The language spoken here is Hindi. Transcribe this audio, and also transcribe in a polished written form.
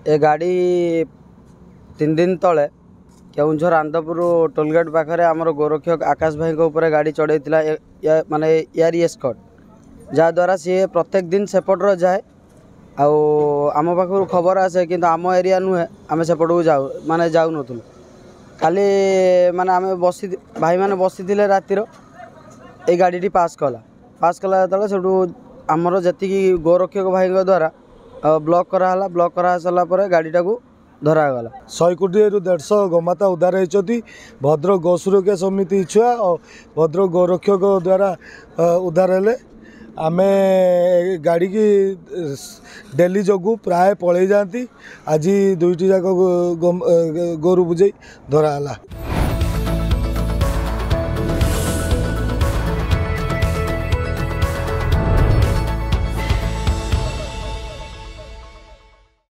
ए गाड़ी 3 दिन तले केउझर आंदपुर टोलगेट पाखे आमर गोरक्षक आकाश भाई ऊपर गाड़ी चढ़े माने एयर एस्कॉर्ट जहाँद्वारा सी प्रत्येक दिन सेपटर जाए आम पाखु खबर आसे कि आम एरिया नुहे आम सेपट को जाऊ माने जाऊ नथुलु खाली माने आम बसी भाई माने बसी रातिर ए गाड़ी पास कला जो आमर जी गोरक्षक भाई द्वारा ब्लॉक कराला ब्लॉक करा सारा पर गाड़ीटा को धरागला 100 कोटी 150 गोमाता उद्धार होती भद्रक गो सुरक्षा समिति छुआ और भद्रक गोरक्षक द्वारा उद्धार हेले आम गाड़ी की डेली जगू प्राय पलि जाती आज 2टी जाक गोरु बुझे धराला।